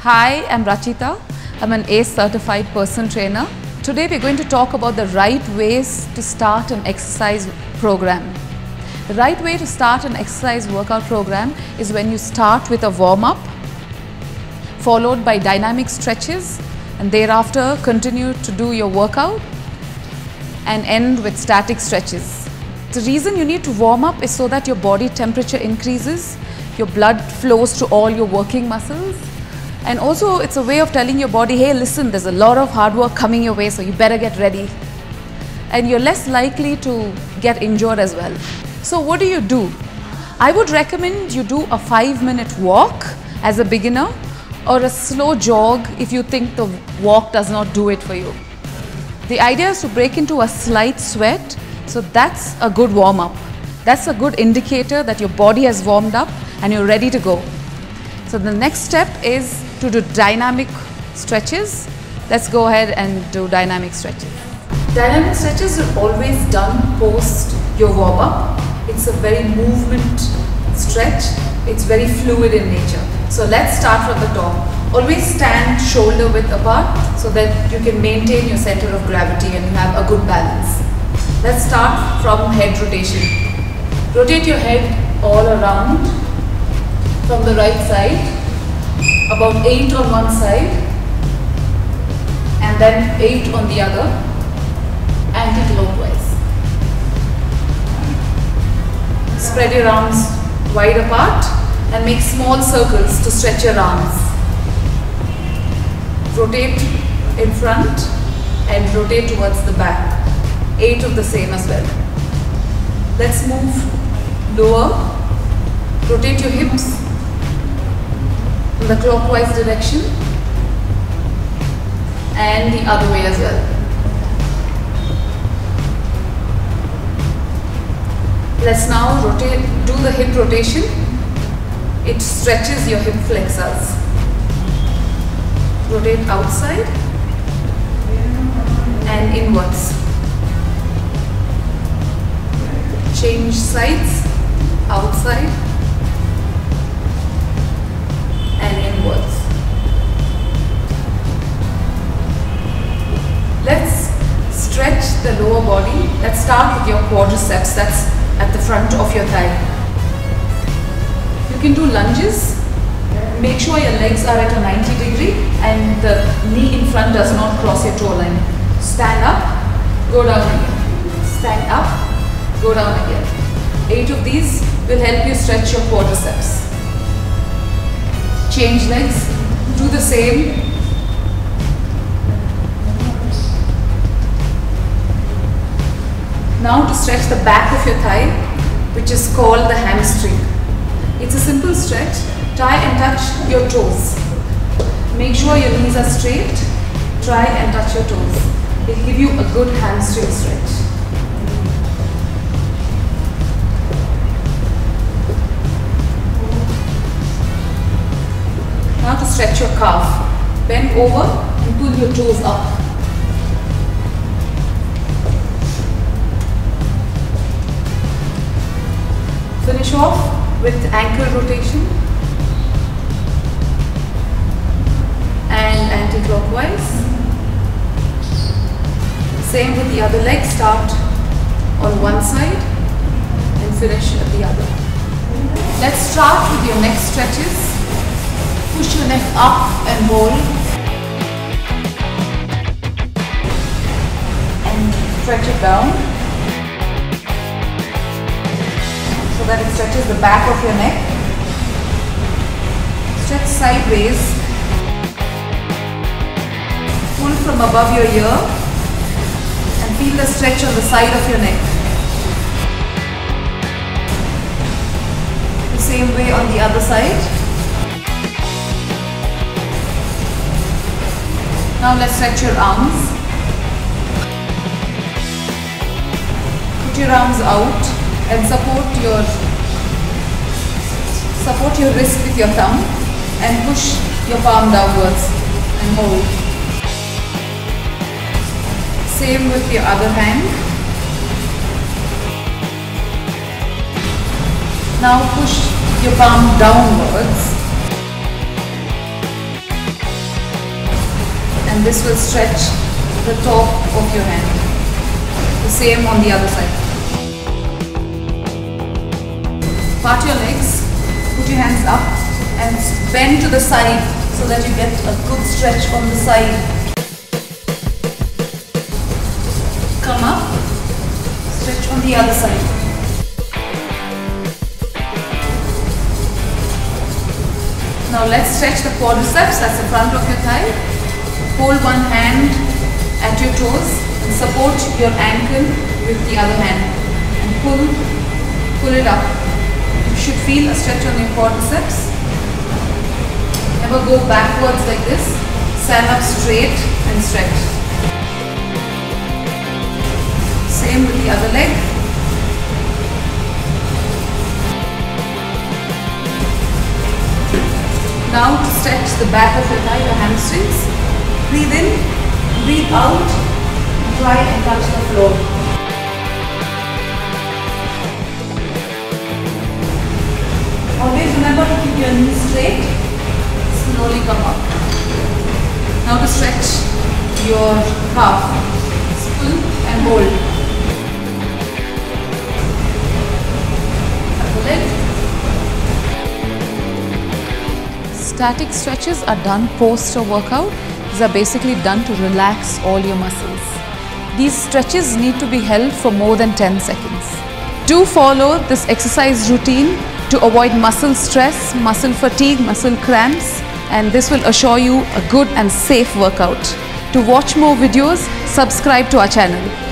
Hi, I'm Rachita. I'm an ACE certified personal trainer. Today we're going to talk about the right ways to start an exercise program. The right way to start an exercise workout program is when you start with a warm-up, followed by dynamic stretches, and thereafter continue to do your workout and end with static stretches. The reason you need to warm up is so that your body temperature increases, your blood flows to all your working muscles, and also it's a way of telling your body, hey listen, there's a lot of hard work coming your way, so you better get ready. And you're less likely to get injured as well. So what do? I would recommend you do a 5-minute walk as a beginner, or a slow jog if you think the walk does not do it for you. The idea is to break into a slight sweat, so that's a good warm-up. That's a good indicator that your body has warmed up and you're ready to go. So the next step is to do dynamic stretches. Let's go ahead and do dynamic stretches. Dynamic stretches are always done post your warm-up. It's a very movement stretch. It's very fluid in nature. So let's start from the top. Always stand shoulder width apart so that you can maintain your center of gravity and you have a good balance. Let's start from head rotation. Rotate your head all around from the right side, about 8 on one side and then 8 on the other, anti-clockwise. Spread your arms wide apart and make small circles to stretch your arms. Rotate in front and rotate towards the back. 8 of the same as well. Let's move lower. Rotate your hips in the clockwise direction and the other way as well. Let's now do the hip rotation. It stretches your hip flexors. Rotate outside and inwards. Change sides, outside and inwards. Let's stretch the lower body. Let's start with your quadriceps, that's at the front of your thigh. You can do lunges. Make sure your legs are at a 90 degree and the knee in front does not cross your toe line. Stand up, go down again. Stand up, go down again. 8 of these will help you stretch your quadriceps. Change legs, do the same. Now to stretch the back of your thigh, which is called the hamstring. It's a simple stretch. Try and touch your toes. Make sure your knees are straight. Try and touch your toes. It will give you a good hamstring stretch. Now to stretch your calf. Bend over and pull your toes up. Finish off with ankle rotation and anti-clockwise. Same with the other leg. Start on one side and finish at the other. Let's start with your neck stretches. Push your neck up and hold and stretch it down so that it stretches the back of your neck. Stretch sideways. Pull from above your ear and feel the stretch on the side of your neck. The same way on the other side. Now let's stretch your arms. Put your arms out and support your wrist with your thumb and push your palm downwards and hold. Same with your other hand. Now push your palm downwards and this will stretch the top of your hand. The same on the other side. Part your legs, put your hands up and bend to the side so that you get a good stretch on the side. Come up, stretch on the other side. Now let's stretch the quadriceps, that's the front of your thigh. Hold one hand at your toes and support your ankle with the other hand and pull it up. You should feel a stretch on your quadriceps. Never go backwards like this. Stand up straight and stretch. Same with the other leg. Now to stretch the back of your thigh, your hamstrings. Breathe in, breathe out, and try and touch the floor. Always remember to keep your knees straight. Slowly come up. Now to stretch your calf. Pull and hold. Other leg. Static stretches are done post a workout. These are basically done to relax all your muscles. These stretches need to be held for more than 10 seconds. Do follow this exercise routine to avoid muscle stress, muscle fatigue, muscle cramps, and this will assure you a good and safe workout. To watch more videos, subscribe to our channel.